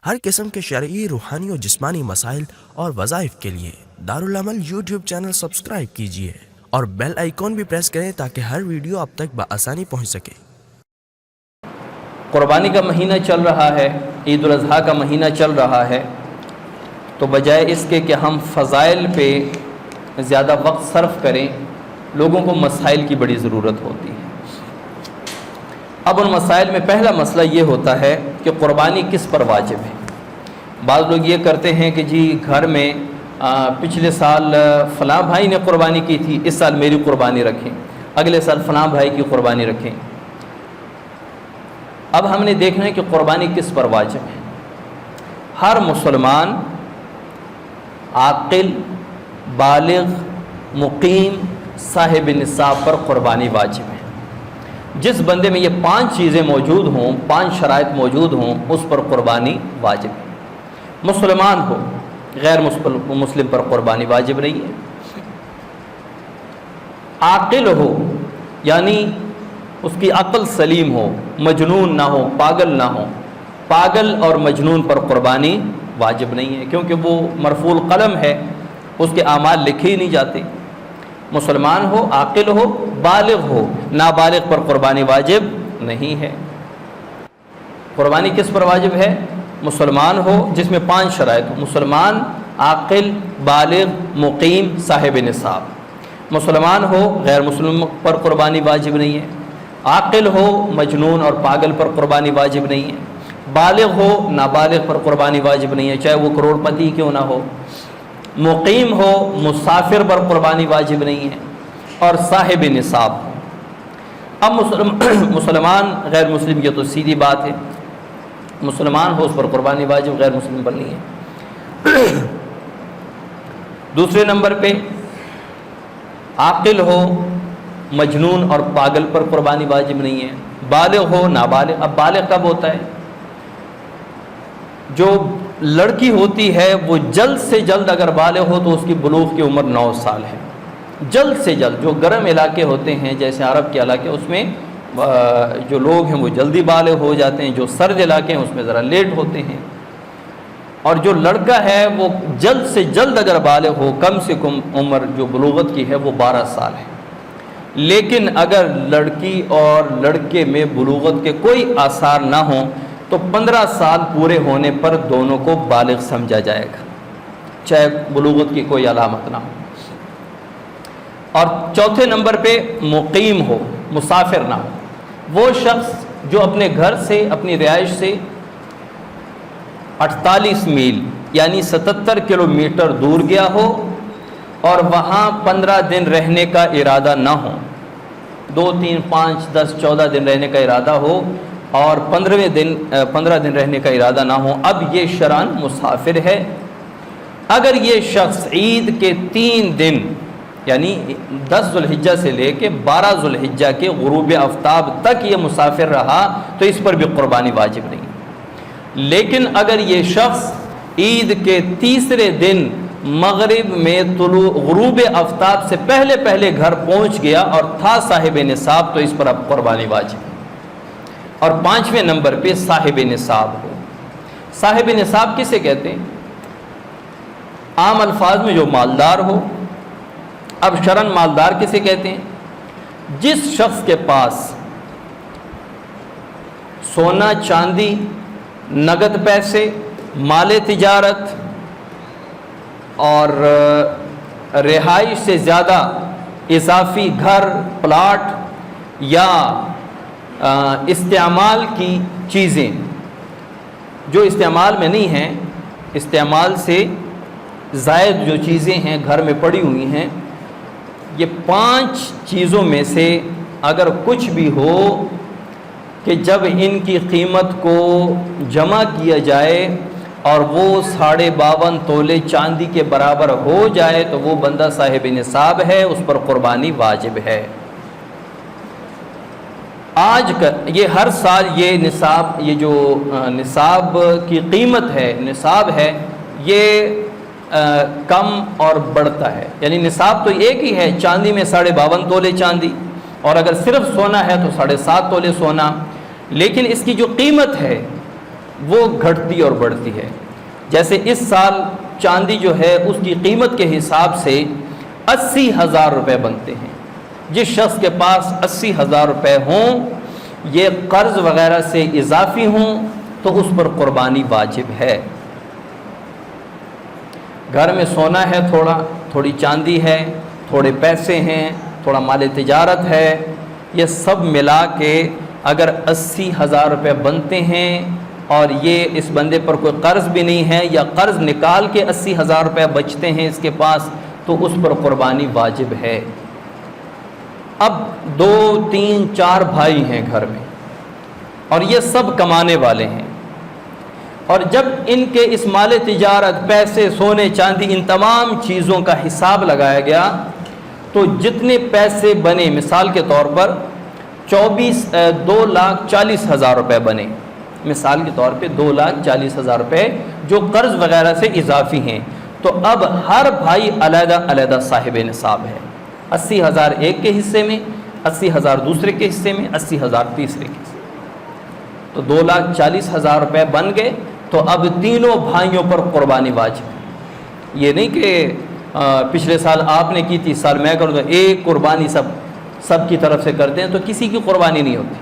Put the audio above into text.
ہر قسم کے شرعی، روحانی اور جسمانی مسائل اور وظائف کے لیے دارالعمل یوٹیوب چینل سبسکرائب کیجیے اور بیل آئیکن بھی پریس کریں تاکہ ہر ویڈیو آپ تک بآسانی پہنچ سکے۔ قربانی کا مہینہ چل رہا ہے، عید الاضحیٰ کا مہینہ چل رہا ہے، تو بجائے اس کے کہ ہم فضائل پہ زیادہ وقت صرف کریں، لوگوں کو مسائل کی بڑی ضرورت ہوتی ہے۔ اب ان مسائل میں پہلا مسئلہ یہ ہوتا ہے کہ قربانی کس پر واجب ہے۔ بعض لوگ یہ کرتے ہیں کہ جی گھر میں پچھلے سال فلاں بھائی نے قربانی کی تھی، اس سال میری قربانی رکھیں، اگلے سال فلاں بھائی کی قربانی رکھیں۔ اب ہم نے دیکھنا ہے کہ قربانی کس پر واجب ہے۔ ہر مسلمان عاقل، بالغ، مقیم، صاحب نصاب پر قربانی واجب ہے۔ جس بندے میں یہ 5 چیزیں موجود ہوں، 5 شرائط موجود ہوں، اس پر قربانی واجب ہے۔ مسلمان ہو، غیر مسلم پر قربانی واجب نہیں ہے۔ عاقل ہو، یعنی اس کی عقل سلیم ہو، مجنون نہ ہو، پاگل نہ ہو، پاگل اور مجنون پر قربانی واجب نہیں ہے، کیونکہ وہ مرفوع القلم ہے، اس کے اعمال لکھے ہی نہیں جاتے۔ مسلمان ہو، عاقل ہو، بالغ ہو، نابالغ پر قربانی واجب نہیں ہے۔ قربانی کس پر واجب ہے؟ مسلمان ہو جس میں 5 شرائط ہو، مسلمان، عاقل، بالغ، مقیم، صاحب نصاب۔ مسلمان ہو، غیر مسلم پر قربانی واجب نہیں ہے۔ عاقل ہو، مجنون اور پاگل پر قربانی واجب نہیں ہے۔ بالغ ہو، نابالغ پر قربانی واجب نہیں ہے، چاہے وہ کروڑ پتی کیوں نہ ہو۔ مقیم ہو، مسافر پر قربانی واجب نہیں ہے، اور صاحب نصاب ہو۔ اب مسلمان غیر مسلم، یہ تو سیدھی بات ہے، مسلمان ہو اس پر قربانی واجب، غیر مسلم پر نہیں ہے۔ دوسرے نمبر پہ عاقل ہو، مجنون اور پاگل پر قربانی واجب نہیں ہے۔ بالغ ہو، نابالغ۔ اب بالغ کب ہوتا ہے؟ جو لڑکی ہوتی ہے وہ جلد سے جلد اگر بالغ ہو تو اس کی بلوغ کی عمر 9 سال ہے، جلد سے جلد۔ جو گرم علاقے ہوتے ہیں جیسے عرب کے علاقے، اس میں جو لوگ ہیں وہ جلدی بالغ ہو جاتے ہیں، جو سرد علاقے ہیں اس میں ذرا لیٹ ہوتے ہیں۔ اور جو لڑکا ہے وہ جلد سے جلد اگر بالغ ہو، کم سے کم عمر جو بلوغت کی ہے وہ 12 سال ہے۔ لیکن اگر لڑکی اور لڑکے میں بلوغت کے کوئی آثار نہ ہوں تو 15 سال پورے ہونے پر دونوں کو بالغ سمجھا جائے گا، چاہے بلوغت کی کوئی علامت نہ ہو۔ اور چوتھے نمبر پہ مقیم ہو، مسافر نہ ہو۔ وہ شخص جو اپنے گھر سے، اپنی رہائش سے 48 میل یعنی 77 کلومیٹر دور گیا ہو اور وہاں 15 دن رہنے کا ارادہ نہ ہو، 2، 3، 5، 10، 14 دن رہنے کا ارادہ ہو اور 15 دن رہنے کا ارادہ نہ ہو، اب یہ شرعاً مسافر ہے۔ اگر یہ شخص عید کے 3 دن یعنی 10 ذوالحجہ سے لے کے 12 ذوالحجہ کے غروب آفتاب تک یہ مسافر رہا تو اس پر بھی قربانی واجب نہیں۔ لیکن اگر یہ شخص عید کے تیسرے دن مغرب میں غروب آفتاب سے پہلے گھر پہنچ گیا اور تھا صاحب نصاب تو اس پر اب قربانی واجب۔ اور 5ویں نمبر پہ صاحب نصاب ہو۔ صاحب نصاب کسے کہتے ہیں؟ عام الفاظ میں جو مالدار ہو۔ اب شرعاً مالدار کسے کہتے ہیں؟ جس شخص کے پاس سونا، چاندی، نقد پیسے، مال تجارت اور رہائش سے زیادہ اضافی گھر، پلاٹ یا استعمال کی چیزیں جو استعمال میں نہیں ہیں، استعمال سے زائد جو چیزیں ہیں گھر میں پڑی ہوئی ہیں، یہ 5 چیزوں میں سے اگر کچھ بھی ہو کہ جب ان کی قیمت کو جمع کیا جائے اور وہ 52.5 تولے چاندی کے برابر ہو جائے تو وہ بندہ صاحب نصاب ہے، اس پر قربانی واجب ہے۔ یہ ہر سال یہ نصاب، یہ جو نصاب کی قیمت ہے، نصاب ہے، یہ کم اور بڑھتا ہے۔ یعنی نصاب تو ایک ہی ہے، چاندی میں 52.5 تولے چاندی، اور اگر صرف سونا ہے تو 7.5 تولے سونا، لیکن اس کی جو قیمت ہے وہ گھٹتی اور بڑھتی ہے۔ جیسے اس سال چاندی جو ہے اس کی قیمت کے حساب سے 80,000 روپے بنتے ہیں۔ جس شخص کے پاس 80,000 روپے ہوں، یہ قرض وغیرہ سے اضافی ہوں، تو اس پر قربانی واجب ہے۔ گھر میں سونا ہے، تھوڑی چاندی ہے، تھوڑے پیسے ہیں، تھوڑا مال تجارت ہے، یہ سب ملا کے اگر 80,000 روپے بنتے ہیں اور یہ اس بندے پر کوئی قرض بھی نہیں ہے یا قرض نکال کے 80,000 روپے بچتے ہیں اس کے پاس، تو اس پر قربانی واجب ہے۔ اب 2 3 4 بھائی ہیں گھر میں اور یہ سب کمانے والے ہیں، اور جب ان کے اس مال تجارت، پیسے، سونے چاندی، ان تمام چیزوں کا حساب لگایا گیا تو جتنے پیسے بنے، مثال کے طور پر 2,40,000 روپے بنے، مثال کے طور پہ 2,40,000 روپے جو قرض وغیرہ سے اضافی ہیں، تو اب ہر بھائی علیحدہ علیحدہ صاحب نصاب ہے۔ 80,000 ایک کے حصے میں، 80,000 دوسرے کے حصے میں، 80,000 تیسرے کے حصے میں، تو 2,40,000 روپے بن گئے۔ تو اب تینوں بھائیوں پر قربانی واجب ہے۔ یہ نہیں کہ پچھلے سال آپ نے کی تھی، اس سال میں کروں، تو ایک قربانی سب کی طرف سے کرتے ہیں تو کسی کی قربانی نہیں ہوتی۔